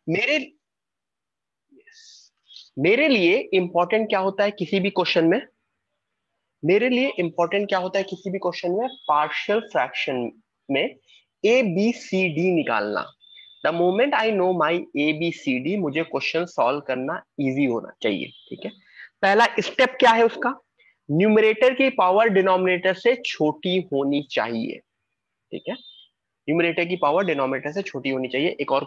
मेरे मेरे लिए इंपॉर्टेंट क्या होता है किसी भी क्वेश्चन में, मेरे लिए इंपॉर्टेंट क्या होता है किसी भी क्वेश्चन में, पार्शियल फ्रैक्शन में ए बी सी डी निकालना। The moment I know my A B C D, मुझे क्वेश्चन सॉल्व करना इजी होना चाहिए। ठीक है, पहला स्टेप क्या है उसका, न्यूमरेटर की पावर डिनोमिनेटर से छोटी होनी चाहिए। ठीक है, न्यूमरेटर की पावर डिनोमिनेटर से छोटी होनी चाहिए। एक और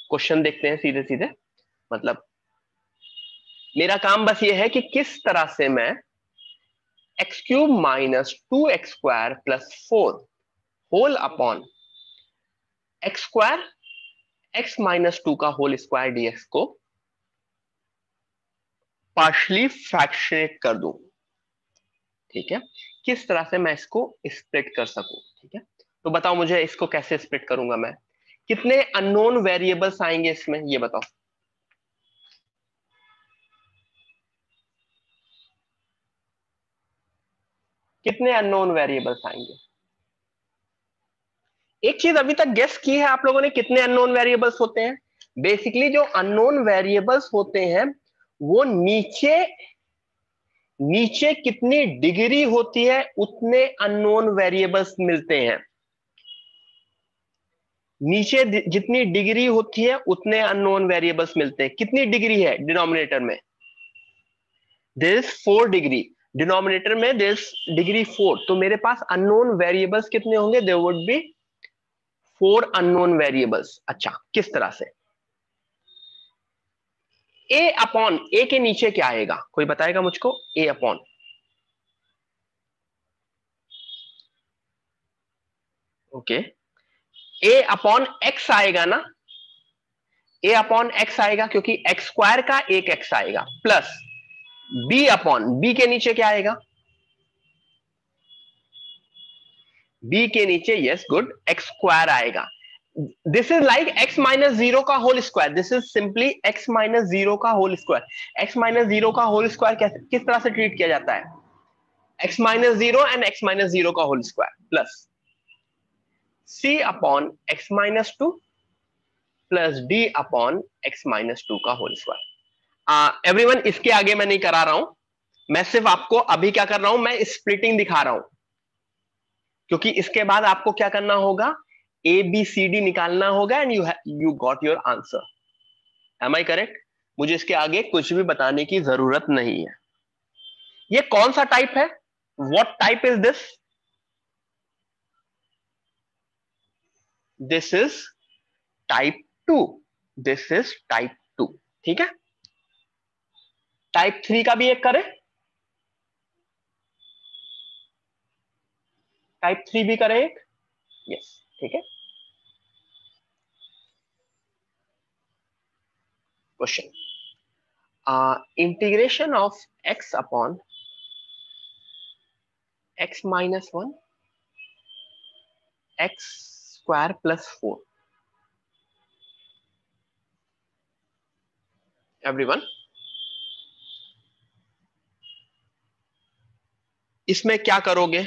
क्वेश्चन देखते हैं सीधे सीधे। मतलब मेरा काम बस ये है कि किस तरह से मैं x cube minus 2x² plus 4 whole upon x square x minus 2 का होल स्क्वायर डीएक्स को पार्शली फ्रैक्शनेट कर दूं। ठीक है, किस तरह से मैं इसको स्प्लिट कर सकूं। ठीक है, तो बताओ मुझे इसको कैसे स्प्लिट करूंगा मैं, कितने अननोन वेरिएबल्स आएंगे इसमें, ये बताओ। कितने अननोन वेरिएबल्स आएंगे। एक चीज अभी तक गेस की है आप लोगों ने, कितने अननोन वेरिएबल्स होते हैं। बेसिकली जो अननोन वेरिएबल्स होते हैं वो नीचे नीचे कितनी डिग्री होती है उतने अननोन वेरिएबल्स मिलते हैं। नीचे जितनी डिग्री होती है उतने अननोन वेरिएबल्स मिलते हैं। कितनी डिग्री है डिनोमिनेटर में, देयर इज 4 डिग्री, डिनोमिनेटर में देयर इज डिग्री 4, तो मेरे पास अननोन वेरिएबल्स कितने होंगे, there would be 4 unknown variables. अच्छा, किस तरह से, ए अपॉन ए के नीचे क्या आएगा, कोई बताएगा मुझको, ए अपॉन, ओके, ए अपॉन एक्स आएगा ना, ए अपॉन एक्स आएगा क्योंकि एक्स स्क्वायर का एक एक्स आएगा, प्लस बी अपॉन, बी के नीचे क्या आएगा, बी के नीचे, यस गुड, एक्स स्क्वायर आएगा। This is like x minus 0 का whole square, this is simply x minus 0 का होल स्क्वायर। एक्स माइनस 0 का होल स्क्वायर किस तरह से ट्रीट किया जाता है, x minus 0 and x minus 0 का होल स्क्वायर प्लस सी upon x minus 2 plus d upon x minus 2 का होल स्क्वायर। एवरीवन, इसके आगे मैं नहीं करा रहा हूं, मैं सिर्फ आपको अभी क्या कर रहा हूं, मैं स्प्लिटिंग दिखा रहा हूं, क्योंकि इसके बाद आपको क्या करना होगा, ए बी सी डी निकालना होगा and you got your answer. Am I correct, मुझे इसके आगे कुछ भी बताने की जरूरत नहीं है। ये कौन सा टाइप है, what type is this, this is type 2, this is type 2। ठीक है, टाइप 3 का भी एक करें, टाइप 3 भी करें एक, यस, ठीक है। Question, integration of x upon x minus 1 x square plus 4। Everyone, इसमें क्या करोगे,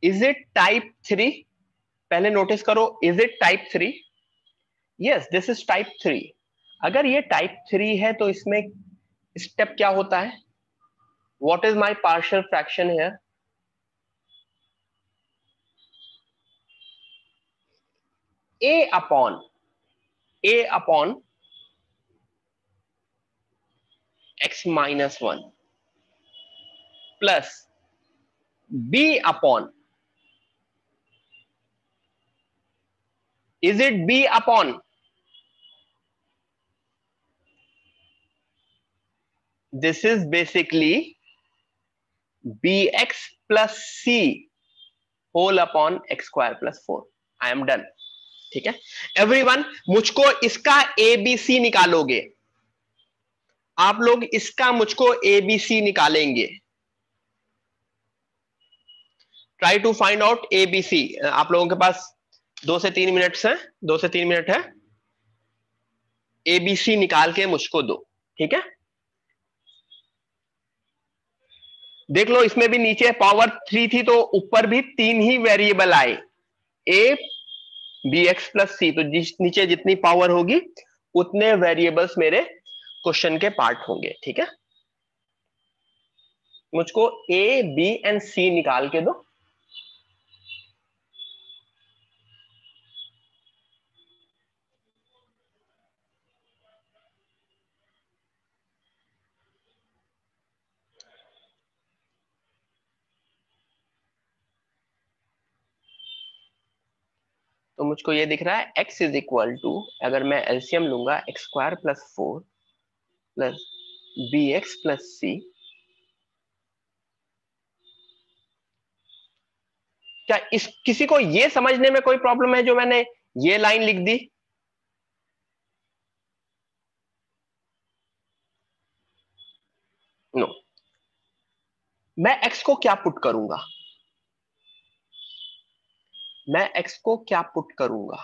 इज इट टाइप 3, पहले नोटिस करो, is it type 3, yes this is type 3। अगर ये टाइप 3 है तो इसमें स्टेप क्या होता है, what is my partial fraction here, A upon x minus 1 plus B upon, is it B upon, this is basically bx plus C whole upon x square plus 4। I am done. ठीक है everyone, मुझको इसका ABC निकालोगे आप लोग, इसका मुझको ABC निकालेंगे, try to find out ABC. आप लोगों के पास 2 से 3 मिनट है, 2 से 3 मिनट है, एबीसी निकाल के मुझको दो। ठीक है, देख लो इसमें भी नीचे पावर 3 थी तो ऊपर भी 3 ही वेरिएबल आए, ए बी एक्स प्लस सी, तो नीचे जितनी पावर होगी उतने वेरिएबल्स मेरे क्वेश्चन के पार्ट होंगे। ठीक है, मुझको ए बी एंड सी निकाल के दो। तो मुझको ये दिख रहा है x इज इक्वल टू, अगर मैं एलसीएम लूंगा x square plus 4 plus B x plus c. क्या इस किसी को ये समझने में कोई प्रॉब्लम है जो मैंने ये लाइन लिख दी? नो। मैं x को क्या पुट करूंगा? मैं x को क्या पुट करूंगा?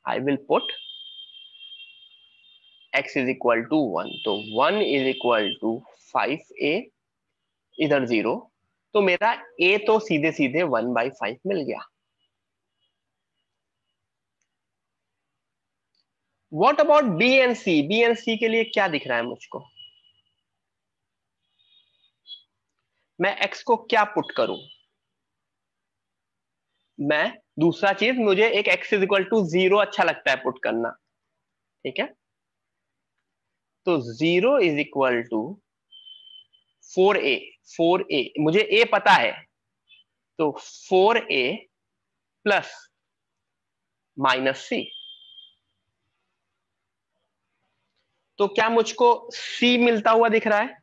I will put x is equal to 1, तो 1 इज इक्वल टू 5a, इधर 0, तो मेरा a तो सीधे सीधे 1/5 मिल गया। What about b and c? b and c के लिए क्या दिख रहा है मुझको? मैं x को क्या पुट करूं? मैं दूसरा चीज, मुझे एक x इज इक्वल टू 0 अच्छा लगता है पुट करना। ठीक है, तो 0 is equal to 4a। 4a मुझे a पता है, तो 4a प्लस माइनस c। तो क्या मुझको c मिलता हुआ दिख रहा है?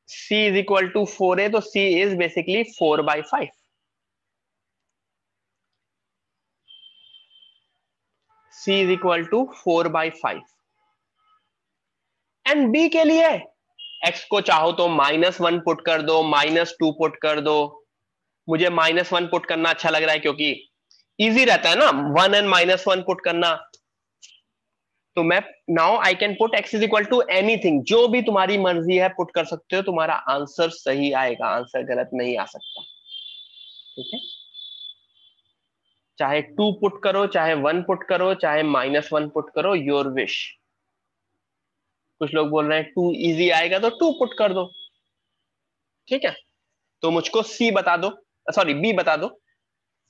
c is equal to 4a, तो c is basically 4/5। c is equal to 4/5। And b के लिए x को चाहो तो -1 पुट कर दो, -2 पुट कर दो। मुझे -1 पुट करना अच्छा लग रहा है क्योंकि इजी रहता है ना 1 एंड -1 पुट करना। तो मैं now I can put x is equal to anything, जो भी तुम्हारी मर्जी है पुट कर सकते हो, तुम्हारा आंसर सही आएगा, आंसर गलत नहीं आ सकता। ठीक है, चाहे 2 पुट करो, चाहे 1 पुट करो, चाहे -1 पुट करो, योर विश। कुछ लोग बोल रहे हैं 2 इजी आएगा तो 2 पुट कर दो। ठीक है, तो मुझको सी बता दो, सॉरी बी बता दो,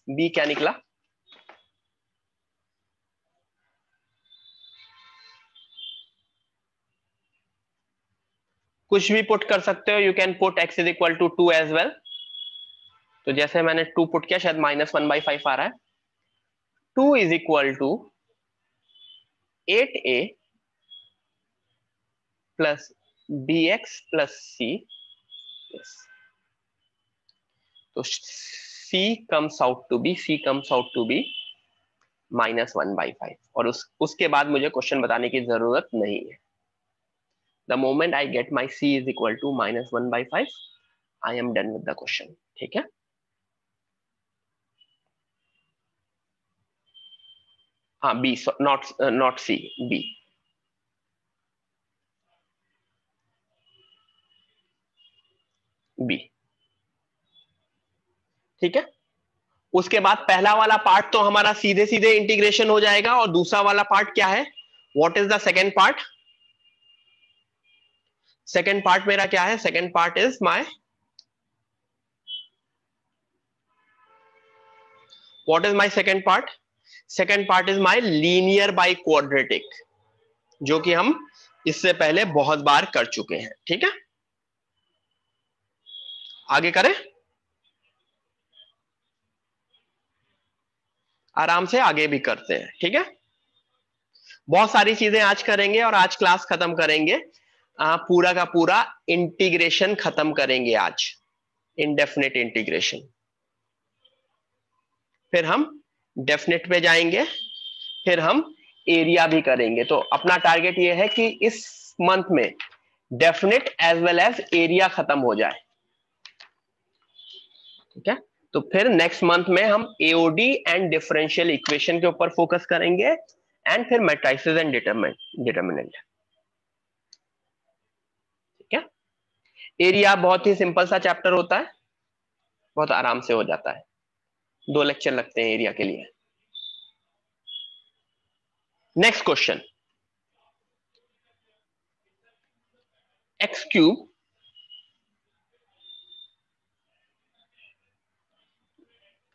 बी क्या निकला? कुछ भी पुट कर सकते हो, you can put x is equal to 2 as well. तो जैसे मैंने 2 पुट किया, शायद -1/5 आ रहा है। 2 is equal to 8a plus bx plus c। तो c comes out to be, c comes out to be -1/5, और उसके बाद मुझे क्वेश्चन बताने की जरूरत नहीं है। The moment I get my c is equal to -1/5, I am done with the question. ठीक है, हाँ B, not C, B. B. ठीक है, उसके बाद पहला वाला पार्ट तो हमारा सीधे सीधे इंटीग्रेशन हो जाएगा, और दूसरा वाला पार्ट क्या है? What is the second part? Second part मेरा क्या है? Second part is my, what is my second part? Second part is my linear by quadratic, जो कि हम इससे पहले बहुत बार कर चुके हैं। ठीक है, आगे करें, आराम से आगे भी करते हैं। ठीक है, बहुत सारी चीजें आज करेंगे और आज क्लास खत्म करेंगे, पूरा का पूरा इंटीग्रेशन खत्म करेंगे आज, इनडेफिनेट इंटीग्रेशन। फिर हम डेफिनेट पे जाएंगे, फिर हम एरिया भी करेंगे। तो अपना टारगेट ये है कि इस मंथ में definite as well as area खत्म हो जाए। ठीक है, तो फिर नेक्स्ट मंथ में हम एओडी एंड डिफरेंशियल इक्वेशन के ऊपर फोकस करेंगे, एंड फिर मैट्रिसेस एंड डिटरमिनेंट। एरिया बहुत ही सिंपल सा चैप्टर होता है, बहुत आराम से हो जाता है, 2 लेक्चर लगते हैं एरिया के लिए। नेक्स्ट क्वेश्चन, एक्स क्यूब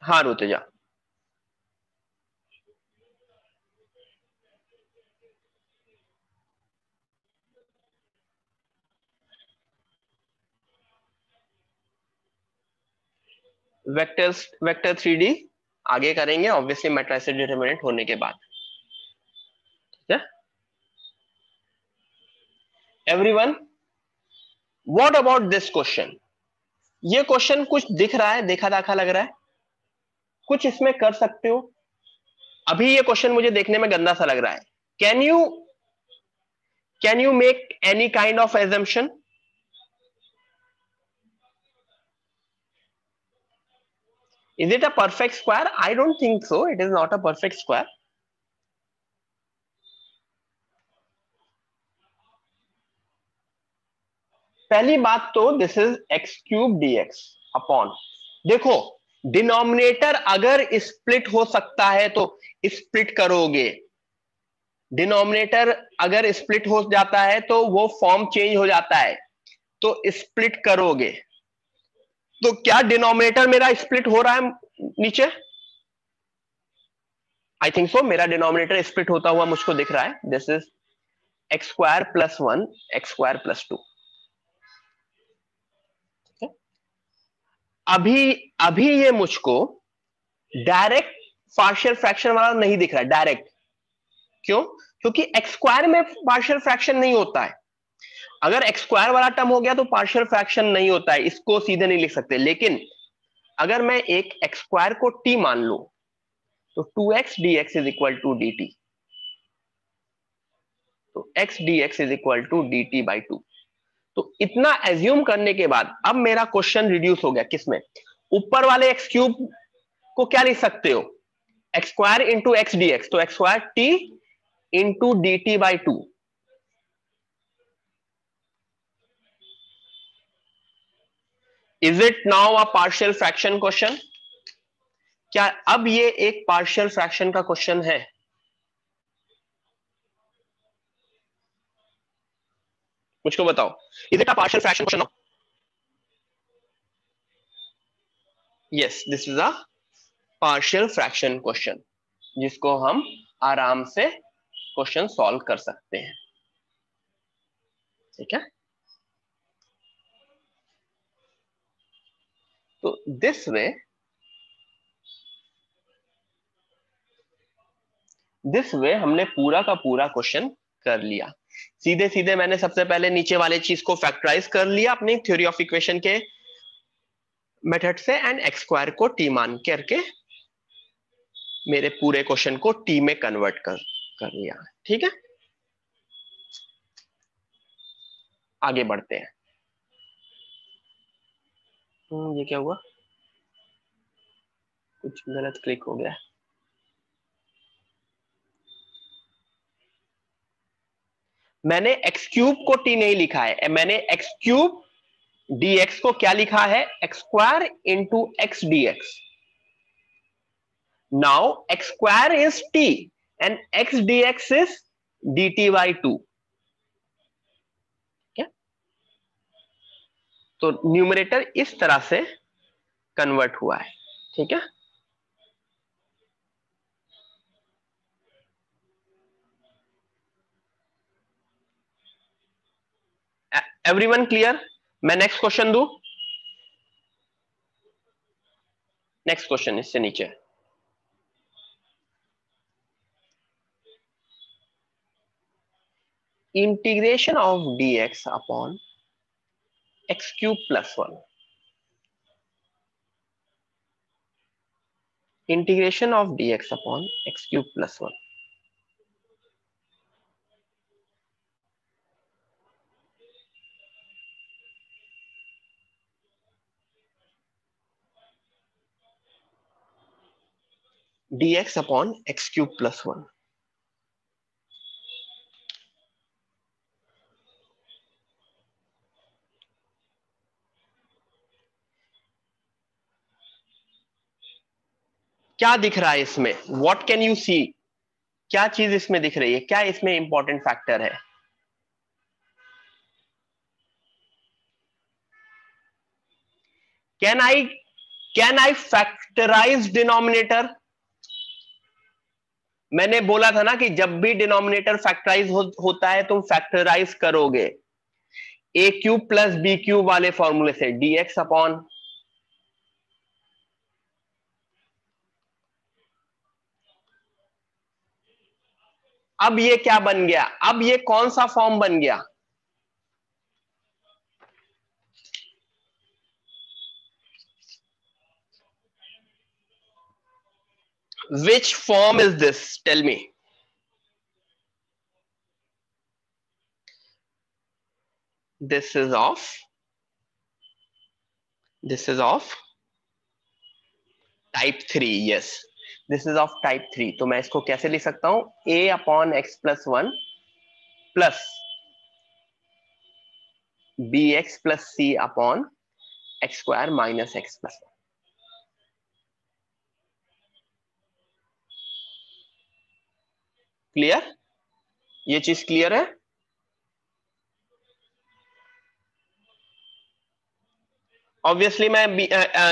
हाँ रुतेजा, वेक्टर्स वेक्टर 3D आगे करेंगे ऑब्वियसली मैट्रिसेस डिटरमिनेंट होने के बाद। ठीक है everyone, what about this question? ये क्वेश्चन कुछ दिख रहा है, देखा दाखा लग रहा है, कुछ इसमें कर सकते हो? अभी ये क्वेश्चन मुझे देखने में गंदा सा लग रहा है। Can you make any kind of assumption? Is it a perfect square? I don't think so. It is not a perfect square. पहली बात तो this is x cube dx upon, देखो डिनोमिनेटर अगर स्प्लिट हो सकता है तो स्प्लिट करोगे, डिनोमिनेटर अगर स्प्लिट हो जाता है तो वो फॉर्म चेंज हो जाता है, तो स्प्लिट करोगे। तो क्या डिनोमिनेटर मेरा स्प्लिट हो रहा है नीचे? आई थिंक सो, मेरा डिनोमिनेटर स्प्लिट होता हुआ मुझको दिख रहा है। This is x square plus 1 x square plus 2। अभी अभी ये मुझको डायरेक्ट पार्शियल फ्रैक्शन वाला नहीं दिख रहा है डायरेक्ट। क्यों? क्योंकि एक्स स्क्वायर में पार्शियल फ्रैक्शन नहीं होता है। अगर एक्स स्क्वायर वाला टर्म हो गया तो पार्शियल फ्रैक्शन नहीं होता है, इसको सीधे नहीं लिख सकते। लेकिन अगर मैं एक एक्स स्क्वायर को टी मान लू तो 2x dx is equal to d t, तो x dx is equal to d t by 2। तो इतना एज्यूम करने के बाद अब मेरा क्वेश्चन रिड्यूस हो गया किसमें? ऊपर वाले एक्स क्यूब को क्या लिख सकते हो? X square into x d x, तो x square t into d t by 2। Is it now a partial fraction question? क्या अब ये एक पार्शियल फ्रैक्शन का क्वेश्चन है? मुझको बताओ, is it a partial fraction question? Yes, this is a partial fraction question, जिसको हम आराम से क्वेश्चन सॉल्व कर सकते हैं। ठीक है, तो दिस वे हमने पूरा का पूरा क्वेश्चन कर लिया। सीधे सीधे मैंने सबसे पहले नीचे वाले चीज को फैक्टराइज कर लिया अपनी थ्योरी ऑफ इक्वेशन के मेथड से, एंड एक्स स्क्वायर को टी मान करके मेरे पूरे क्वेश्चन को टी में कन्वर्ट कर लिया। ठीक है, आगे बढ़ते हैं। ये क्या हुआ? कुछ गलत क्लिक हो गया। मैंने एक्स क्यूब को टी नहीं लिखा है, मैंने एक्स क्यूब dx को क्या लिखा है? X square into x dx। Now x square is t and x dx is dt by 2। तो न्यूमरेटर इस तरह से कन्वर्ट हुआ है। ठीक है, एवरीवन क्लियर? मैं नेक्स्ट क्वेश्चन दूं? नेक्स्ट क्वेश्चन इससे नीचे, integration of dx upon x cube plus 1। Integration of dx upon x cube plus 1। dx upon x cube plus 1। क्या दिख रहा है इसमें? What can you see? क्या चीज इसमें दिख रही है? क्या इसमें इंपॉर्टेंट फैक्टर है? Can I factorise denominator? मैंने बोला था ना कि जब भी डिनोमिनेटर फैक्टराइज होता है तुम फैक्टराइज करोगे ए क्यूब प्लस बी क्यूब वाले फॉर्मूले से, dx अपॉन अब ये क्या बन गया? अब ये कौन सा फॉर्म बन गया? Which form is this? Tell me. This is of type 3. yes, this is of type 3. तो मैं इसको कैसे लिख सकता हूं? a upon x plus 1 plus B x plus C upon x square minus x plus 1. Clear? ये चीज clear है? ऑब्वियसली मैं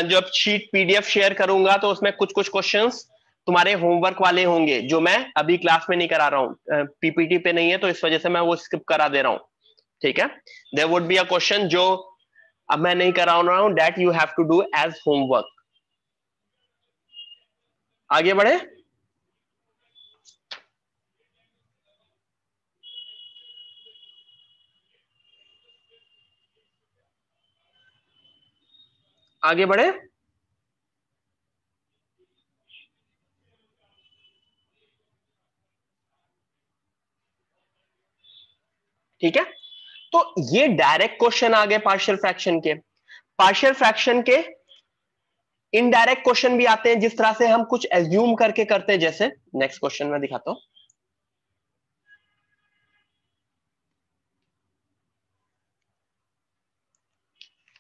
जब शीट पीडीएफ शेयर करूंगा तो उसमें कुछ कुछ क्वेश्चंस तुम्हारे होमवर्क वाले होंगे जो मैं अभी क्लास में नहीं करा रहा हूं, पीपीटी पे नहीं है, तो इस वजह से मैं वो स्किप करा दे रहा हूं. ठीक है? There would be a question जो अब मैं नहीं करा रहा हूं, that you have to do as homework. आगे बढ़े. आगे बढ़े. ठीक है? तो ये डायरेक्ट क्वेश्चन आ गए पार्शियल फ्रैक्शन के. पार्शियल फ्रैक्शन के इनडायरेक्ट क्वेश्चन भी आते हैं जिस तरह से हम कुछ एज्यूम करके करते हैं. जैसे नेक्स्ट क्वेश्चन में दिखाता हूं.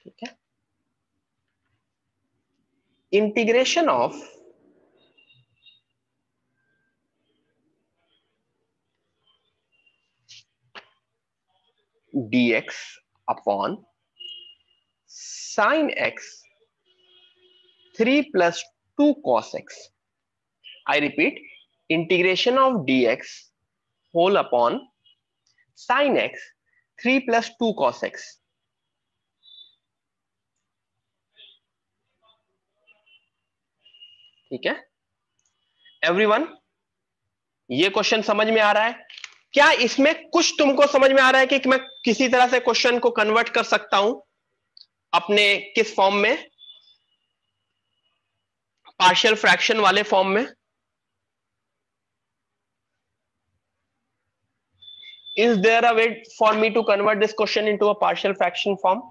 ठीक है? Integration of dx upon sin x 3 plus 2 cos x. I repeat, integration of dx whole upon sin x 3 plus 2 cos x. ठीक है एवरीवन? ये क्वेश्चन समझ में आ रहा है? क्या इसमें कुछ तुमको समझ में आ रहा है कि मैं किसी तरह से क्वेश्चन को कन्वर्ट कर सकता हूं अपने किस फॉर्म में? पार्शियल फ्रैक्शन वाले फॉर्म में. Is there a way for me to convert this question into a partial fraction form?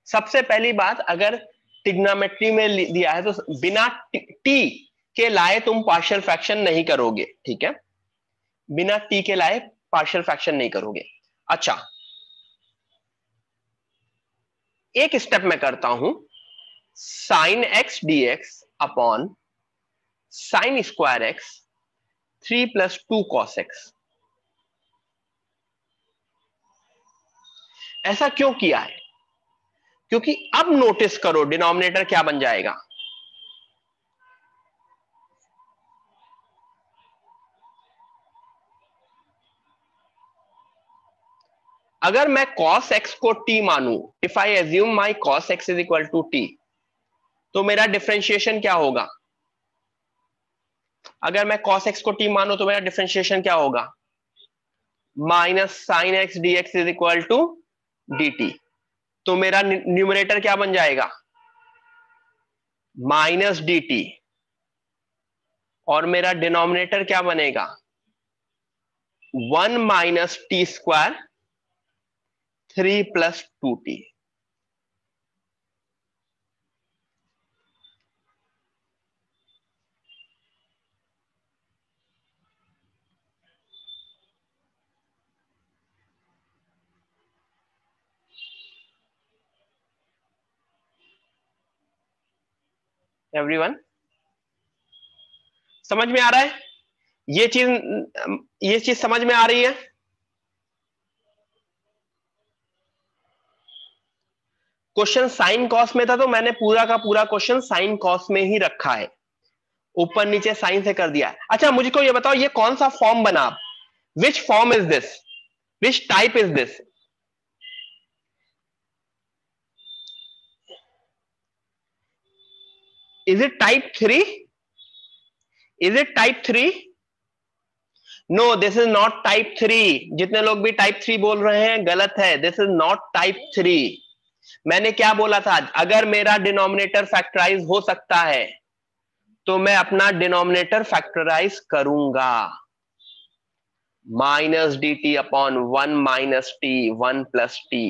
सबसे पहली बात, अगर ट्रिग्नोमेट्री में दिया है तो बिना टी के लाए तुम पार्शियल फ्रैक्शन नहीं करोगे. ठीक है? बिना टी के लाए पार्शियल फ्रैक्शन नहीं करोगे. अच्छा, एक स्टेप में करता हूं. Sign x d x upon sine square x 3 plus 2 cos x. ऐसा क्यों किया है? क्योंकि अब नोटिस करो डिनोमिनेटर क्या बन जाएगा. अगर मैं cos x को t मानूं, if I assume my cos x is equal to t, तो मेरा डिफरेंशिएशन क्या होगा? अगर मैं cos x को t मानूं तो मेरा डिफरेंशिएशन क्या होगा? Minus sine x d x is equal to d t. तो मेरा न्यूमरेटर क्या बन जाएगा? Minus d t. और मेरा डिनोमिनेटर क्या बनेगा? 1 minus t square 3 plus 2t. Everyone समझ में आ रहा है? ये चीज समझ में आ रही है? क्वेश्चन साइन कॉस में था तो मैंने पूरा का पूरा क्वेश्चन साइन कॉस में ही रखा है, ऊपर नीचे साइन से कर दिया। अच्छा मुझको ये बताओ, ये कौन सा फॉर्म बना? Which form is this? Which type is this? Is it type 3? Is it type 3? No, this is not type 3। जितने लोग भी टाइप 3 बोल रहे हैं गलत है, दिस इज नॉट टाइप 3। मैंने क्या बोला था? अगर मेरा डिनोमिनेटर फैक्टराइज हो सकता है तो मैं अपना डिनोमिनेटर फैक्टराइज करूंगा। Minus d T upon 1 minus T 1 plus T.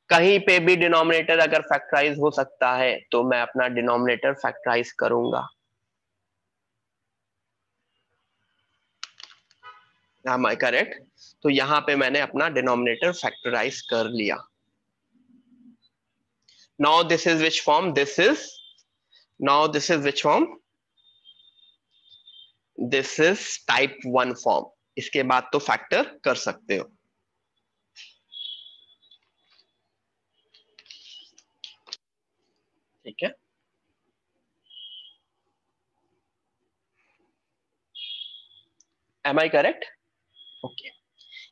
कहीं पे भी डिनोमिनेटर अगर फैक्टराइज हो सकता है तो मैं अपना डिनोमिनेटर फैक्टराइज करूंगा। am I correct? तो यहां पे मैंने अपना डिनोमिनेटर फैक्टराइज कर लिया। Now this is which form? This is which form? This is type 1 form. इसके बाद तो फैक्टर कर सकते हो। ठीक है, एम आई करेक्ट? ओके।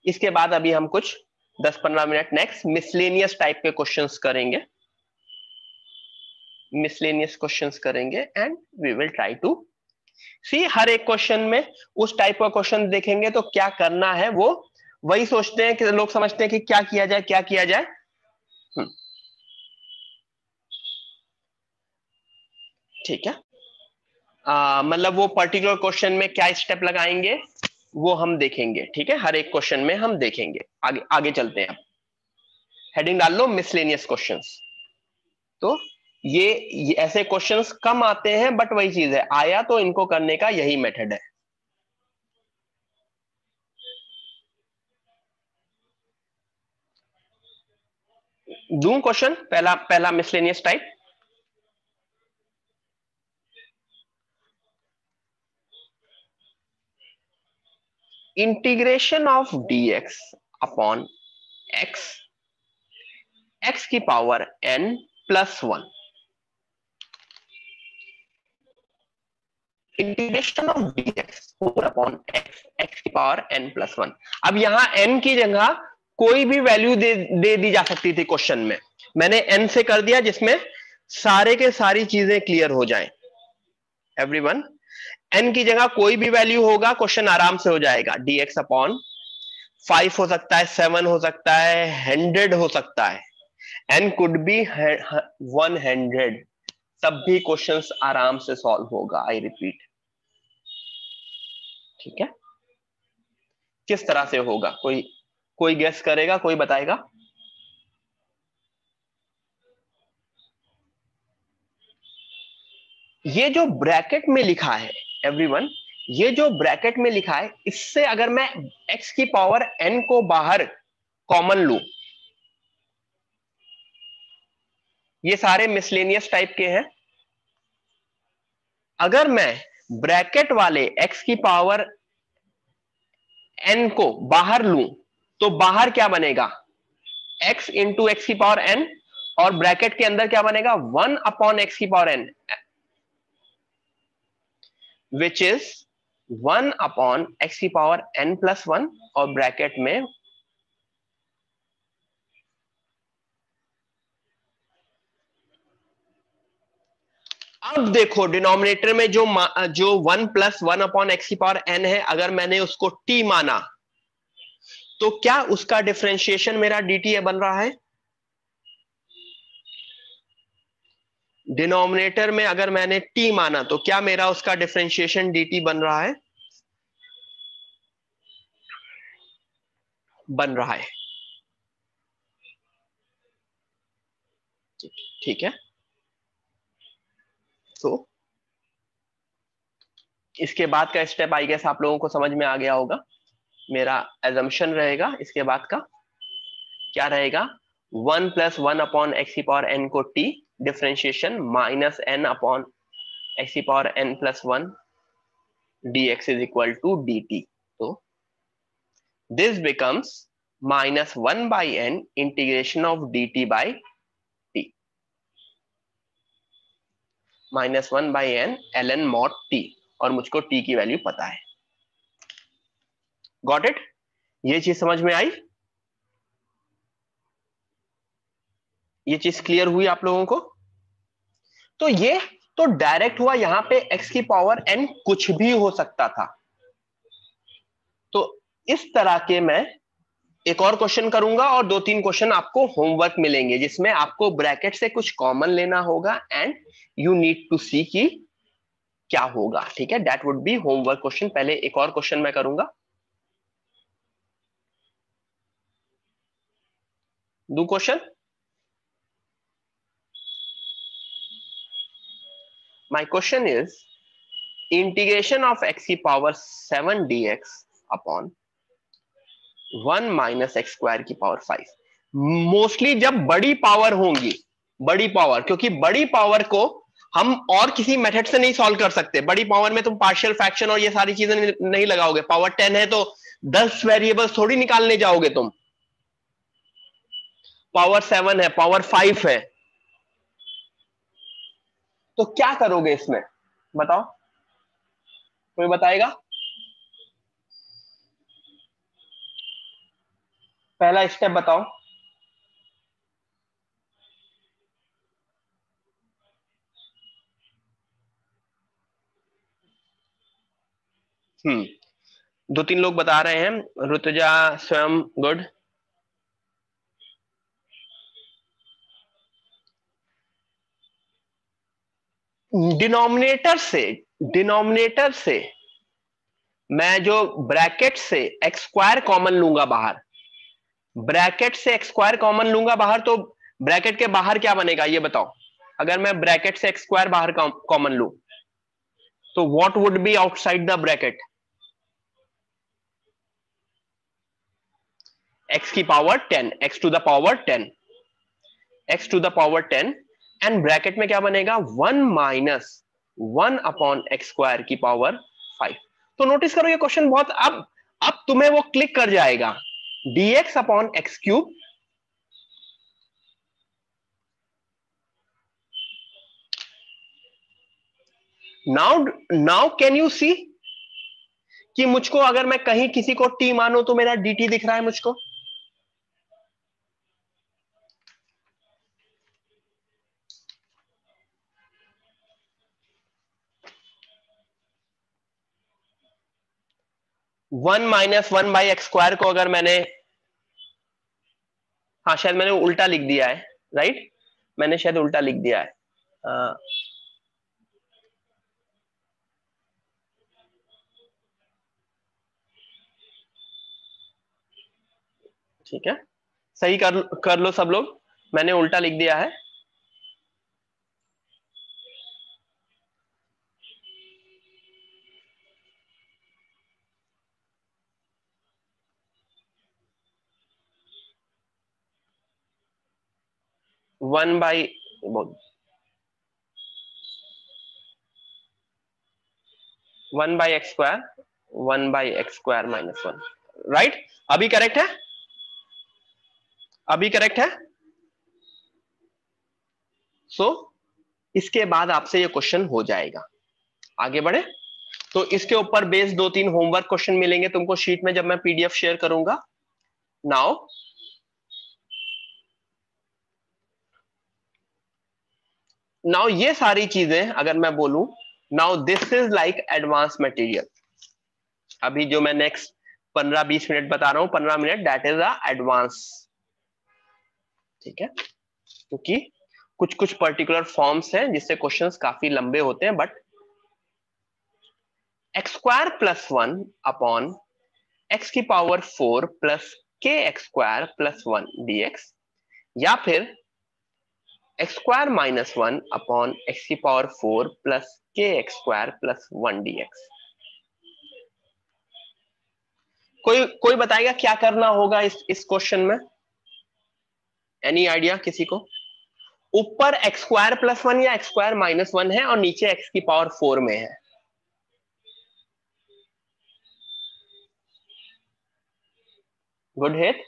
इसके बाद अभी हम कुछ 10-15 मिनट नेक्स्ट मिसलेनियस टाइप के क्वेश्चंस करेंगे। मिसलेनियस क्वेश्चंस करेंगे and we will try to see. हर एक क्वेश्चन में उस टाइप का क्वेश्चन देखेंगे तो क्या करना है, वो वही सोचते हैं कि लोग समझते हैं कि क्या किया जाए, क्या किया जाए। ठीक है, मतलब वो पर्टिकुलर क्वेश्चन में क्या स्टेप लगाएंगे वो हम देखेंगे। ठीक है, हर एक क्वेश्चन में हम देखेंगे। आगे आगे चलते हैं। हेडिंग डाल लो मिसलेनियस क्वेश्चंस। तो ये ऐसे क्वेश्चंस कम आते हैं, बट वही चीज है, आया तो इनको करने का यही मेथड है। दूं क्वेश्चन? पहला पहला miscellaneous type. Integration of dx upon x की power n plus 1। Integration of dx upon x की पावर n प्लस 1। अब यहां n की जगह कोई भी वैल्यू दे दी जा सकती थी क्वेश्चन में। मैंने n से कर दिया जिसमें सारे के सारी चीजें क्लियर हो जाएं। एवरीवन, n की जगह कोई भी वैल्यू होगा, क्वेश्चन आराम से हो जाएगा। dx अपॉन 5 हो सकता है, 7 हो सकता है, 100 हो सकता है, n कुड बी 100। तब भी क्वेश्चंस आराम से सॉल्व होगा। I repeat. ठीक है, किस तरह से होगा? कोई कोई गेस करेगा? कोई बताएगा? ये जो ब्रैकेट में लिखा है एवरीवन, ये जो ब्रैकेट में लिखा है, इससे अगर मैं x की पावर n को बाहर कॉमन लूं, ये सारे मिसलेनियस टाइप के हैं। अगर मैं ब्रैकेट वाले x की पावर n को बाहर लूं तो बाहर क्या बनेगा? x इंटू एक्स की पावर n, और ब्रैकेट के अंदर क्या बनेगा? 1 अपॉन एक्स की power n, which is 1 upon x की पावर n प्लस 1, और ब्रैकेट में अब देखो डिनोमिनेटर में जो 1 प्लस 1 अपॉन एक्स की पावर n है, अगर मैंने उसको t माना तो क्या उसका डिफरेंशिएशन मेरा dt बन रहा है? डिनोमिनेटर में अगर मैंने t माना तो क्या मेरा उसका डिफरेंशिएशन dt बन रहा है? बन रहा है। ठीक है, तो इसके बाद का स्टेप आई गेस आप लोगों को समझ में आ गया होगा। मेरा एजम्पशन रहेगा इसके बाद का क्या रहेगा? 1 प्लस 1 अपॉन एक्स की पावर n को t differentiation minus n upon x की power n plus one dx is equal to dt. तो this becomes minus one by n integration of dt by t, minus one by n l n mod t, और मुझको t की value पता है. Got it? ये चीज समझ में आई? ये चीज क्लियर हुई आप लोगों को? तो ये तो डायरेक्ट हुआ, यहां पे x की पावर n कुछ भी हो सकता था. तो इस तरह के मैं एक और क्वेश्चन करूंगा और दो तीन क्वेश्चन आपको होमवर्क मिलेंगे जिसमें आपको ब्रैकेट से कुछ कॉमन लेना होगा एंड यू नीड टू सी कि क्या होगा. ठीक है, that would be homework question. पहले एक और क्वेश्चन मैं करूंगा. दो question. My question is integration of x की power 7 dx upon 1 minus x square की पावर 5. मोस्टली जब बड़ी पावर होंगी, बड़ी पावर, क्योंकि बड़ी पावर को हम और किसी मेथड से नहीं सॉल्व कर सकते. बड़ी पावर में तुम पार्शियल फ्रैक्शन और ये सारी चीजें नहीं लगाओगे. पावर 10 है तो 10 वेरिएबल्स थोड़ी निकालने जाओगे तुम. पावर 7 है, पावर 5 है, तो क्या करोगे इसमें? बताओ, कोई बताएगा? पहला स्टेप बताओ. दो तीन लोग बता रहे हैं. ऋतुजा, स्वयं, गुड. डिनोमिनेटर से मैं जो ब्रैकेट से एक्स स्क्वायर कॉमन लूंगा बाहर, ब्रैकेट से एक्स स्क्वायर कॉमन लूंगा बाहर, तो ब्रैकेट के बाहर क्या बनेगा ये बताओ. अगर मैं ब्रैकेट से एक्स स्क्वायर बाहर कॉमन लूं तो what would be outside the bracket? X की power 10, x to the power 10, x to the power 10, and bracket में क्या बनेगा? 1 माइनस 1 अपॉन एक्स स्क्वायर की पावर 5. तो नोटिस करो ये क्वेश्चन बहुत, अब तुम्हें वो क्लिक कर जाएगा. dx upon x cube, now can you see कि मुझको अगर मैं कहीं किसी को t मानू तो मेरा dt दिख रहा है मुझको. One minus one by x square को अगर मैंने, हाँ शायद मैंने उल्टा लिख दिया है, राइट? मैंने शायद उल्टा लिख दिया है. ठीक है, सही कर लो सब लोग. मैंने उल्टा लिख दिया है. One by one by x square, one by x square minus one. Right? अभी करेक्ट है? अभी करेक्ट है? सो इसके बाद आपसे ये क्वेश्चन हो जाएगा. आगे बढ़े तो इसके ऊपर बेस दो तीन होमवर्क क्वेश्चन मिलेंगे तुमको शीट में जब मैं पीडीएफ शेयर करूंगा. नाउ ये सारी चीजें अगर मैं बोलूं, now this is like advance material. अभी जो मैं नेक्स्ट 15-20 मिनट बता रहा हूं, 15 minute, that is a advance. ठीक है, क्योंकि कुछ कुछ पर्टिकुलर फॉर्म्स हैं जिससे क्वेश्चंस काफी लंबे होते हैं. But x square plus one upon x की पावर 4 प्लस के x square plus one dx, या फिर x square minus one upon x की पावर 4 प्लस के x square plus one dx. कोई बताएगा क्या करना होगा इस क्वेश्चन में? एनी आइडिया किसी को? ऊपर एक्स स्क्वायर प्लस 1 या एक्स स्क्वायर माइनस 1 है और नीचे एक्स की पावर 4 में है। Good hit.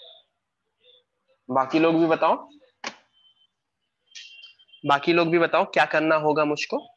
बाकी लोग भी बताओ, बाकी लोग भी बताओ क्या करना होगा मुझको।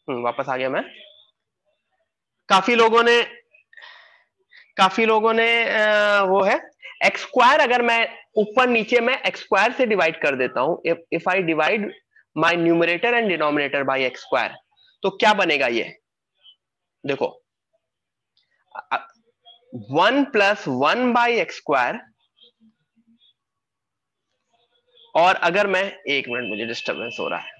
वापस आ गया मैं। काफी लोगों ने वो है एक्स स्क्वायर, अगर मैं ऊपर नीचे में एक्स स्क्वायर से डिवाइड कर देता हूं, if I divide my numerator and denominator by x square, तो क्या बनेगा ये देखो, 1 प्लस 1 बाई एक्स स्क्वायर, और अगर मैं, एक मिनट मुझे डिस्टर्बेंस हो रहा है।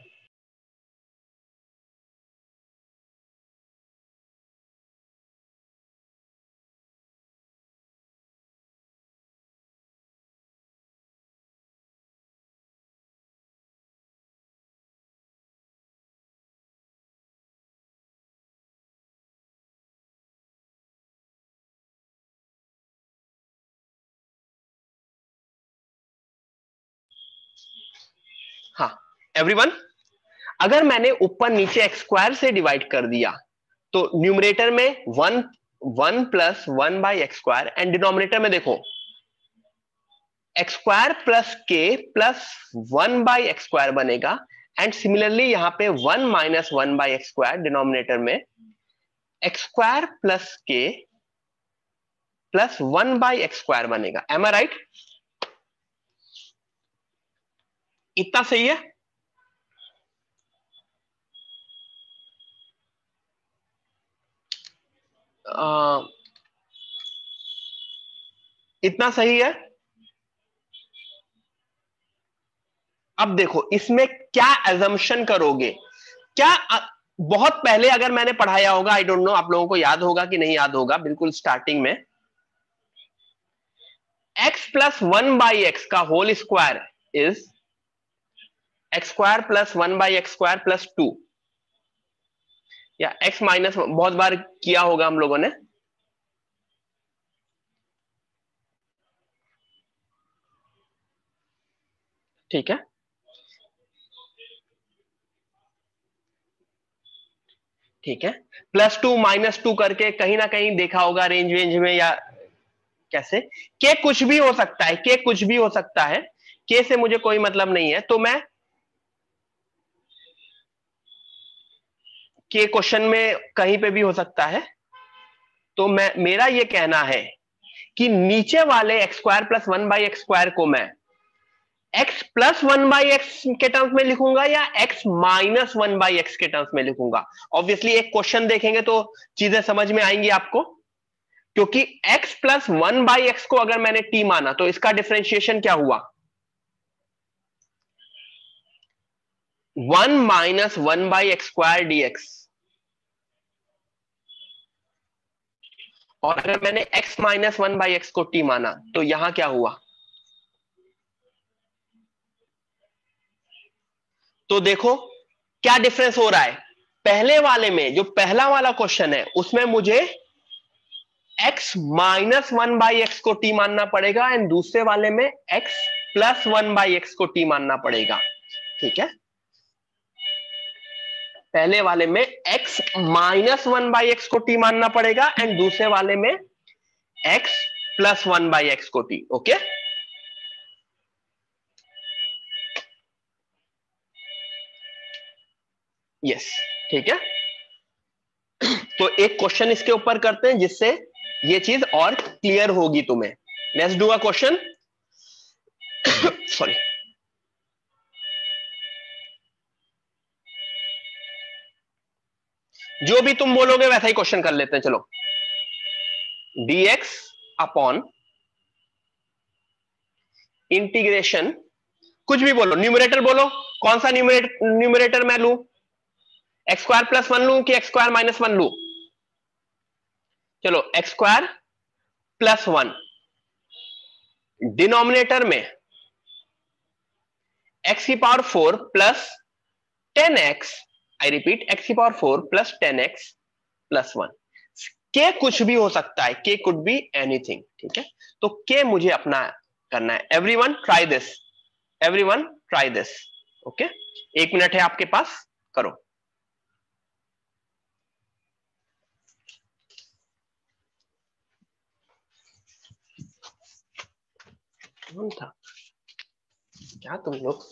हाँ एवरीवन, अगर मैंने ऊपर नीचे एक्स स्क्वायर से डिवाइड कर दिया तो न्यूमरेटर में 1 plus 1 by x square, and denominator में देखो एक्स स्क्वायर प्लस के प्लस 1 बाई एक्स स्क्वायर बनेगा। एंड सिमिलरली यहां पे 1 minus 1 by x square denominator में एक्स स्क्वायर प्लस के प्लस 1 बाई एक्स स्क्वायर बनेगा। एम आई राइट? इतना सही है? इतना सही है? अब देखो इसमें क्या एजम्पशन करोगे, क्या बहुत पहले अगर मैंने पढ़ाया होगा, आई डोंट नो आप लोगों को याद होगा कि नहीं याद होगा, बिल्कुल स्टार्टिंग में x प्लस 1 बाई एक्स का whole square is x square plus 1 by x square plus 2, या x माइनस, बहुत बार किया होगा हम लोगों ने। ठीक है, ठीक है, प्लस 2 माइनस 2 करके कहीं ना कहीं देखा होगा रेंज वेंज में, या कैसे, के कुछ भी हो सकता है, के कुछ भी हो सकता है, के से मुझे कोई मतलब नहीं है। तो मैं के क्वेश्चन में कहीं पे भी हो सकता है, तो मैं, मेरा ये कहना है कि नीचे वाले x square plus 1 by x square को मैं x प्लस 1 बाई एक्स के टर्म्स में लिखूंगा या x माइनस 1 बाई एक्स के टर्म्स में लिखूंगा। ऑब्वियसली एक क्वेश्चन देखेंगे तो चीजें समझ में आएंगी आपको, क्योंकि x प्लस 1 बाई एक्स को अगर मैंने t माना तो इसका डिफरेंशिएशन क्या हुआ, 1 minus 1 by x square dx, और अगर मैंने x माइनस 1 बाई एक्स को t माना तो यहां क्या हुआ। तो देखो क्या डिफरेंस हो रहा है, पहले वाले में जो पहला वाला क्वेश्चन है उसमें मुझे x माइनस 1 बाई एक्स को t मानना पड़ेगा, एंड दूसरे वाले में x प्लस 1 बाई एक्स को t मानना पड़ेगा। ठीक है, पहले वाले में x माइनस 1 बाई एक्स को t मानना पड़ेगा, एंड दूसरे वाले में x प्लस 1 बाई एक्स को t। ओके, यस, ठीक है। तो एक क्वेश्चन इसके ऊपर करते हैं जिससे ये चीज और क्लियर होगी तुम्हें। Let's do a question. Sorry, जो भी तुम बोलोगे वैसा ही क्वेश्चन कर लेते हैं, चलो। dx अपॉन इंटीग्रेशन, कुछ भी बोलो, न्यूमरेटर बोलो, कौन सा न्यूमरेटर मैं लू, एक्स स्क्वायर प्लस वन लू कि एक्स स्क्वायर माइनस वन लू? चलो x square plus one, denominator में एक्स की power 4 plus 10x, I repeat x की पावर 4 प्लस 10x प्लस 1। के कुछ भी हो सकता है, के कुड बी एनीथिंग, ठीक है। तो के मुझे अपना करना है। Everyone try this, everyone try this, okay. 1 minute है आपके पास, करो। कौन था क्या तुम लोग?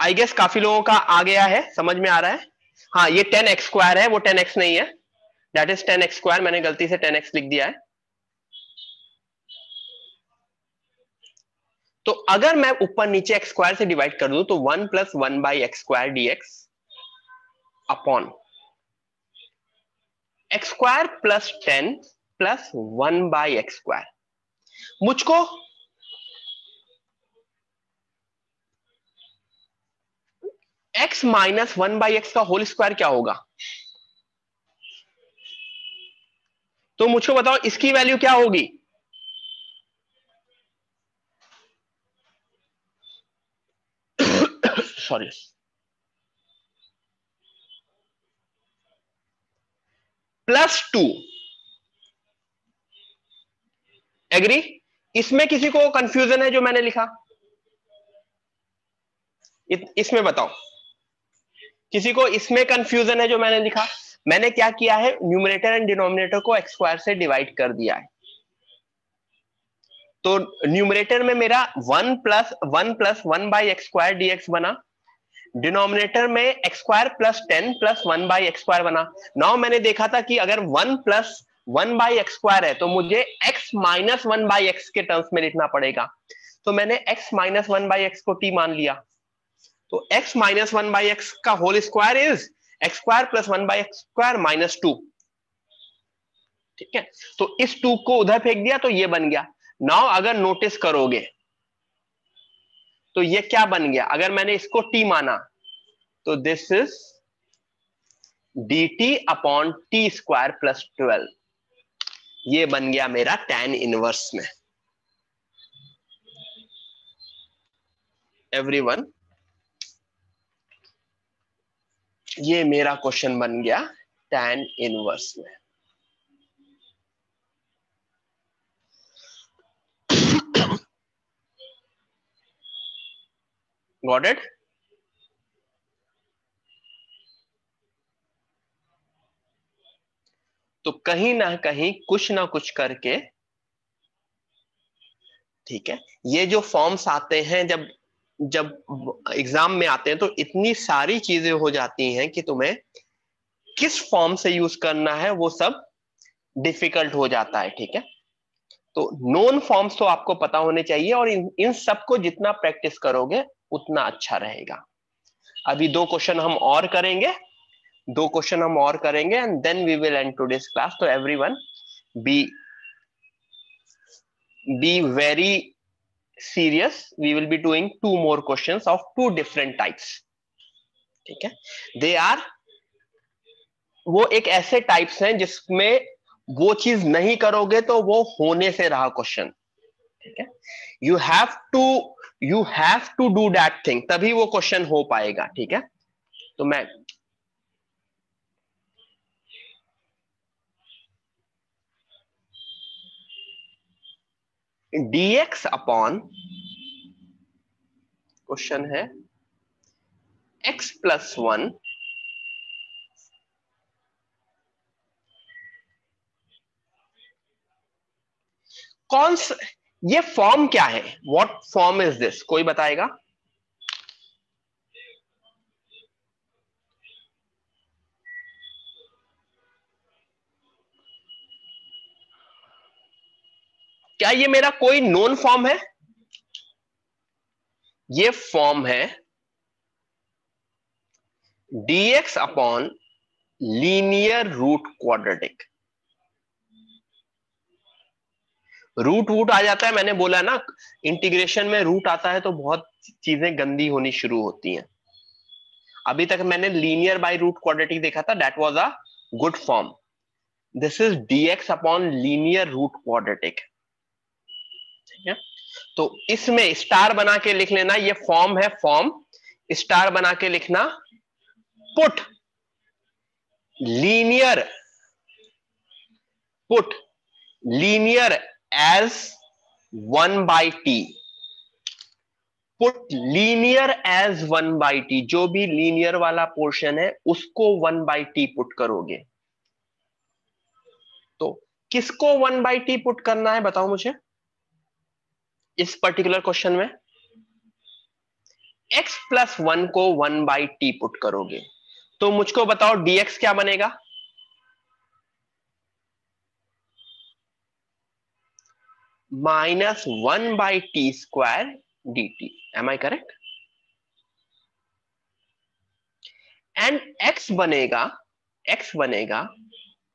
आई गेस काफी लोगों का आ गया है, समझ में आ रहा है। हाँ, ये 10x स्क्वायर है, वो 10x नहीं है, दैट इज 10x स्क्वायर, मैंने गलती से 10x लिख दिया है। तो अगर मैं ऊपर नीचे एक्स स्क्वायर से डिवाइड कर दूं तो 1 plus 1 by x square D x upon x square plus 10 plus 1 by x square. मुझको x माइनस 1 बाई एक्स का होल स्क्वायर क्या होगा? तो मुझको बताओ इसकी वैल्यू क्या होगी? सॉरी, +2। एग्री? इसमें किसी को कंफ्यूजन है जो मैंने लिखा? इसमें बताओ, किसी को इसमें कंफ्यूजन है जो मैंने लिखा? मैंने क्या किया है, न्यूमरेटर एंड डिनोमिनेटर को एक्स स्क्वायर से डिवाइड कर दिया है। तो न्यूमरेटर में मेरा 1 by x square D x बना, डिनोमिनेटर में x square plus 10 plus 1 by x square बना। नाउ मैंने देखा था कि अगर 1 प्लस 1 बाई एक्स स्क्वायर है तो मुझे x माइनस 1 बाई एक्स के टर्म्स में लिखना पड़ेगा। तो मैंने x माइनस 1 बाई एक्स को t मान लिया। तो x माइनस 1 बाई एक्स का whole square is x square plus 1 by x square minus 2, ठीक है। तो इस 2 को उधर फेंक दिया तो ये बन गया। नाउ अगर नोटिस करोगे तो ये क्या बन गया, अगर मैंने इसको t माना तो this is dt upon T square plus 12। ये बन गया मेरा tan इनवर्स में। एवरीवन, ये मेरा क्वेश्चन बन गया tan इनवर्स में। Got it? तो कहीं ना कहीं कुछ ना कुछ करके, ठीक है, ये जो फॉर्म्स आते हैं जब जब एग्जाम में आते हैं तो इतनी सारी चीजें हो जाती हैं कि तुम्हें किस फॉर्म से यूज करना है वो सब डिफिकल्ट हो जाता है, ठीक है। तो नोन फॉर्म्स तो आपको पता होने चाहिए और इन सबको जितना प्रैक्टिस करोगे उतना अच्छा रहेगा। अभी 2 क्वेश्चन हम और करेंगे, 2 क्वेश्चन हम और करेंगे and then we will end today's class. तो everyone be very serious, we will be doing 2 more questions of 2 different types, ठीक है। दे आर, वो एक ऐसे टाइप्स हैं जिसमें वो चीज नहीं करोगे तो वो होने से रहा क्वेश्चन, ठीक है। You have to do that thing, तभी वो क्वेश्चन हो पाएगा, ठीक है। तो मैं dx अपॉन, क्वेश्चन है x प्लस 1 कौन सा ये फॉर्म क्या है? What form is this? कोई बताएगा? क्या ये मेरा कोई नोन फॉर्म है? ये फॉर्म है dx upon linear root quadratic. Root वूट आ जाता है, मैंने बोला ना इंटीग्रेशन में रूट आता है तो बहुत चीजें गंदी होनी शुरू होती हैं। अभी तक मैंने लीनियर बाय रूट क्वाड्रेटिक देखा था, that was a good form. This is dx upon linear root quadratic. ठीक है, तो इसमें स्टार बना के लिख लेना, ये फॉर्म है फॉर्म, स्टार बना के लिखना put linear, put linear as 1/t, put linear as 1/t, जो भी लीनियर वाला पोर्शन है उसको 1/t पुट करोगे। तो किसको 1/t पुट करना है बताओ मुझे इस पर्टिकुलर क्वेश्चन में? x प्लस 1 को 1/t पुट करोगे तो मुझको बताओ dx क्या बनेगा? -1/t² dt। Am I correct? And x बनेगा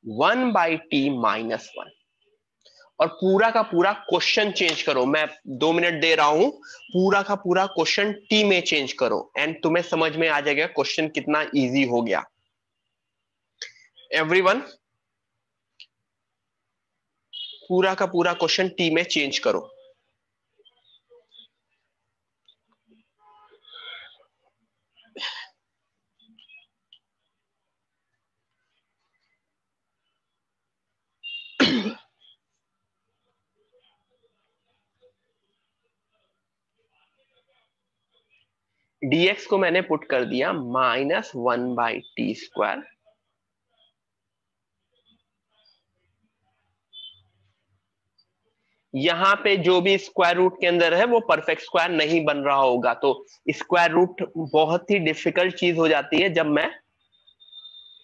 1/t-1। और पूरा का पूरा क्वेश्चन चेंज करो, मैं 2 मिनट दे रहा हूं, पूरा का पूरा क्वेश्चन टी में चेंज करो एंड तुम्हें समझ में आ जाएगा क्वेश्चन कितना इजी हो गया। एवरीवन, पूरा का पूरा क्वेश्चन टी में चेंज करो। dx को मैंने पुट कर दिया -1/t²। यहां पे जो भी स्क्वायर रूट के अंदर है वो परफेक्ट स्क्वायर नहीं बन रहा होगा, तो स्क्वायर रूट बहुत ही डिफिकल्ट चीज हो जाती है जब मैं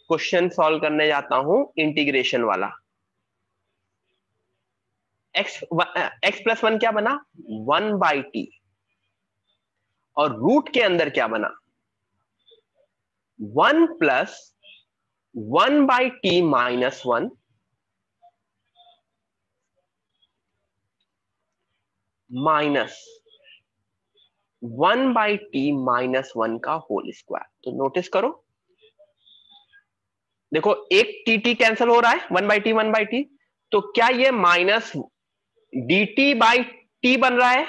क्वेश्चन सॉल्व करने जाता हूं इंटीग्रेशन वाला। x+1 क्या बना? 1/t। और रूट के अंदर क्या बना? 1 प्लस 1/t-1 माइनस 1/t-1 का होल स्क्वायर। तो नोटिस करो, देखो एक टी कैंसिल हो रहा है, 1/t तो क्या ये माइनस dt/t बन रहा है?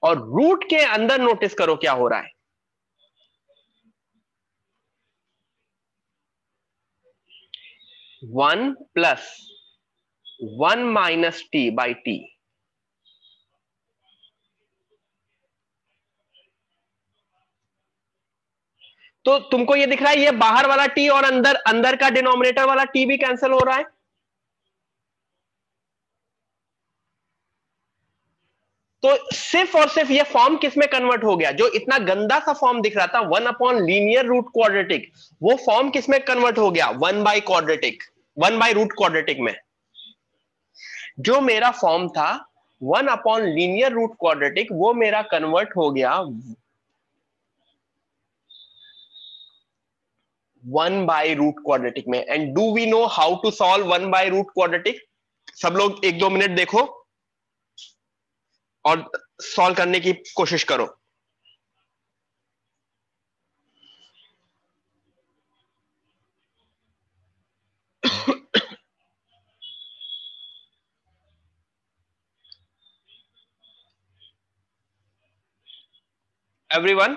और रूट के अंदर नोटिस करो क्या हो रहा है, 1 प्लस 1-t/t। तो तुमको ये दिख रहा है ये बाहर वाला टी और अंदर अंदर का डिनोमिनेटर वाला टी भी कैंसिल हो रहा है। तो सिर्फ और सिर्फ ये फॉर्म किस में कन्वर्ट हो गया? जो इतना गंदा सा फॉर्म दिख रहा था 1/लीनियर रूट क्वाड्रेटिक, वो फॉर्म किस में कन्वर्ट हो गया? 1/क्वाड्रेटिक, 1/रूट क्वाड्रेटिक में। जो मेरा फॉर्म था 1/लीनियर रूट क्वाड्रेटिक, वो मेरा कन्वर्ट हो गया 1/रूट क्वाड्रेटिक में। And do we know how to solve 1/रूट क्वाड्रेटिक? सब लोग 1-2 मिनट देखो और सॉल्व करने की कोशिश करो। एवरीवन,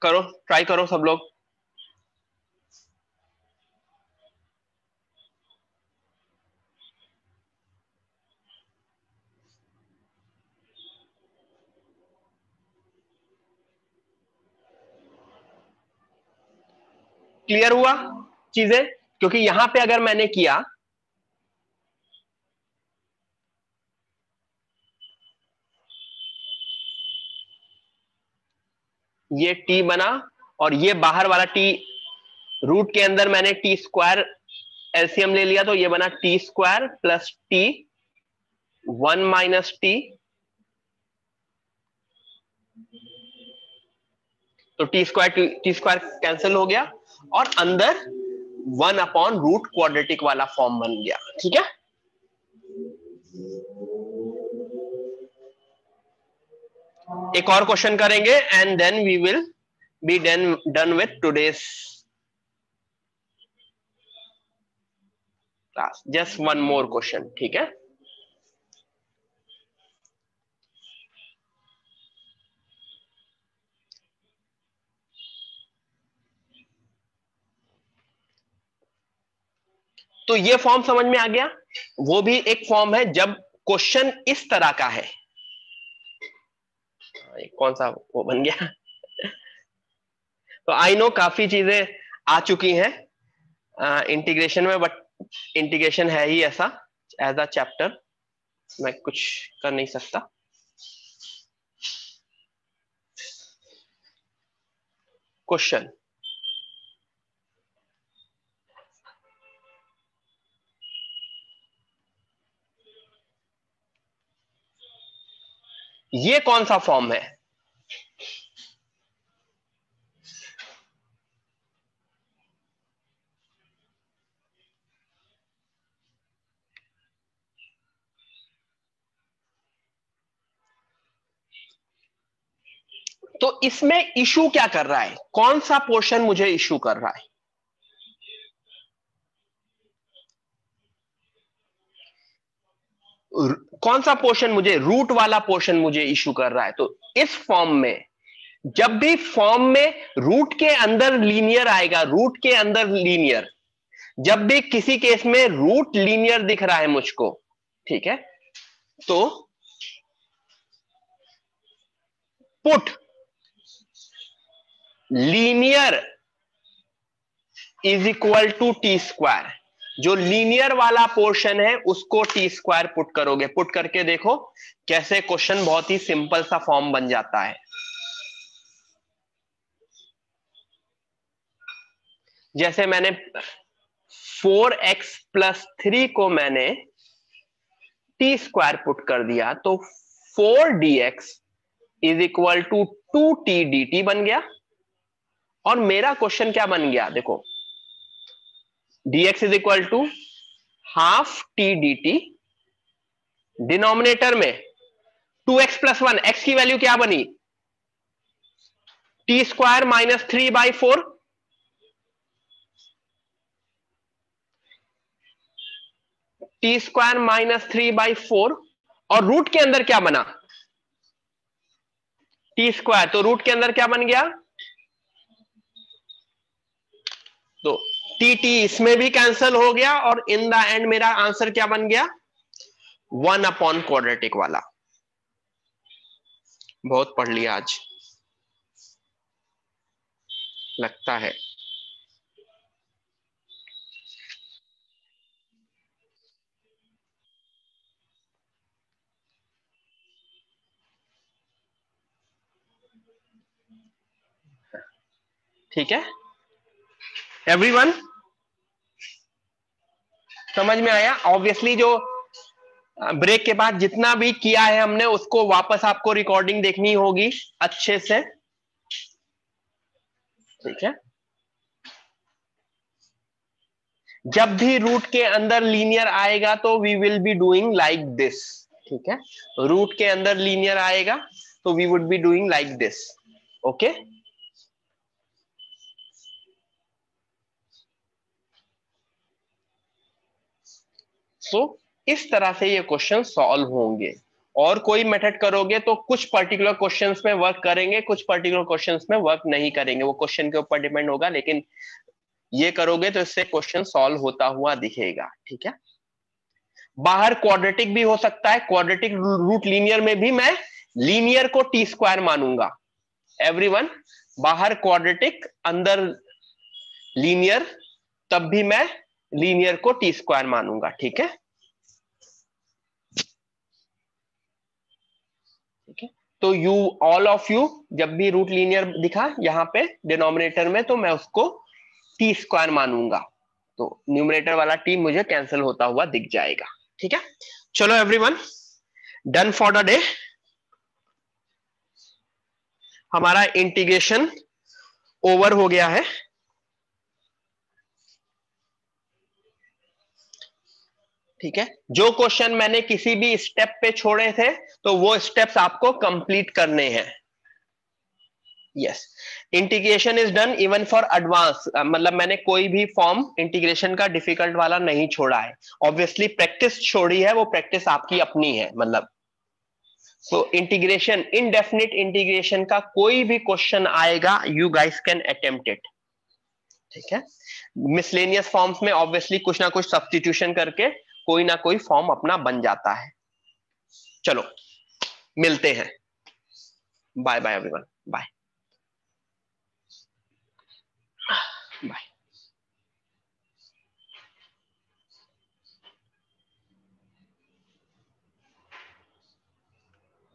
करो, ट्राई करो सब लोग। क्लियर हुआ? चीजें, क्योंकि यहां पे अगर मैंने किया ये टी बना और ये बाहर वाला टी, रूट के अंदर मैंने टी स्क्वायर एलसीएम ले लिया, तो ये बना T square plus T 1 minus T, तो टी स्क्वायर कैंसिल हो गया और अंदर 1/रूट क्वाड्रेटिक वाला फॉर्म बन गया। ठीक है, एक और क्वेश्चन करेंगे and then we will be done with today's class. Just one more question, ठीक है। तो ये फॉर्म समझ में आ गया। वो भी एक फॉर्म है जब क्वेश्चन इस तरह का है। कौन सा वो बन गया। तो आई नो काफी चीजें आ चुकी हैं इंटीग्रेशन में, बट इंटीग्रेशन है ही ऐसा एज अ चैप्टर, मैं कुछ कर नहीं सकता। क्वेश्चन, ये कौन सा फॉर्म है? तो इसमें इशू क्या कर रहा है? कौन सा पोर्शन मुझे इशू कर रहा है? कौन सा पोर्शन मुझे, रूट वाला पोर्शन मुझे इशू कर रहा है। तो इस फॉर्म में, जब भी फॉर्म में रूट के अंदर लीनियर आएगा, रूट के अंदर लीनियर, जब भी किसी केस में रूट लीनियर दिख रहा है मुझको, ठीक है, तो put linear is equal to t square. जो लीनियर वाला पोर्शन है उसको टी स्क्वायर पुट करोगे। पुट करके देखो कैसे क्वेश्चन बहुत ही सिंपल सा फॉर्म बन जाता है। जैसे मैंने 4x प्लस 3 को मैंने टी स्क्वायर पुट कर दिया, तो 4dx is equal to 2t dt बन गया। और मेरा क्वेश्चन क्या बन गया देखो, dx is equal to half t dt, denominator में 2x प्लस 1, x की वैल्यू क्या बनी? T square minus 3/4, t square minus 3/4, और रूट के अंदर क्या बना? T square. तो रूट के अंदर क्या बन गया? तो टी टी इसमें भी कैंसिल हो गया और इन द एंड मेरा आंसर क्या बन गया? 1/क्वाड्रेटिक वाला। बहुत पढ़ लिया आज लगता है। ठीक है एवरीवन, समझ में आया? ऑब्वियसली जो ब्रेक के बाद जितना भी किया है हमने उसको वापस आपको रिकॉर्डिंग देखनी होगी अच्छे से। ठीक है, जब भी रूट के अंदर लीनियर आएगा तो we will be doing like this. ठीक है, रूट के अंदर लीनियर आएगा तो we would be doing like this. Okay, so इस तरह से ये क्वेश्चन सॉल्व होंगे। और कोई मेथड करोगे तो कुछ पर्टिकुलर क्वेश्चंस में वर्क करेंगे, कुछ पर्टिकुलर क्वेश्चंस में वर्क नहीं करेंगे, वो क्वेश्चन के ऊपर डिपेंड होगा। लेकिन ये करोगे तो इससे क्वेश्चन सॉल्व होता हुआ दिखेगा। ठीक है, बाहर क्वाड्रेटिक भी हो सकता है, क्वाड्रेटिक रूट लीनियर में भी मैं लीनियर को टी स्क्वायर मानूंगा। एवरीवन, बाहर क्वाड्रेटिक, अंदर लीनियर, तब भी मैं लीनियर को टी स्क्वायर मानूंगा। ठीक है, ठीक है। तो यू, ऑल ऑफ यू, जब भी रूट लीनियर दिखा यहाँ पे डिनोमिनेटर में, तो मैं उसको टी स्क्वायर मानूंगा। तो न्यूमरेटर वाला टी मुझे कैंसिल होता हुआ दिख जाएगा। ठीक है, चलो everyone, done for the day. हमारा इंटीग्रेशन ओवर हो गया है। ठीक है, जो क्वेश्चन मैंने किसी भी स्टेप पे छोड़े थे तो वो स्टेप्स आपको कंप्लीट करने हैं। Yes, integration is done even for advance, मतलब मैंने कोई भी फॉर्म इंटीग्रेशन का डिफिकल्ट वाला नहीं छोड़ा है। ऑब्वियसली प्रैक्टिस छोड़ी है, वो प्रैक्टिस आपकी अपनी है। मतलब सो इंटीग्रेशन, इनडेफिनिट इंटीग्रेशन का कोई भी क्वेश्चन आएगा, you guys can attempt it. ठीक है, मिसलेनियस फॉर्म्स में ऑब्वियसली कुछ ना कुछ सब्स्टिट्यूशन करके कोई ना कोई फॉर्म अपना बन जाता है। चलो मिलते हैं, bye bye everyone, bye bye.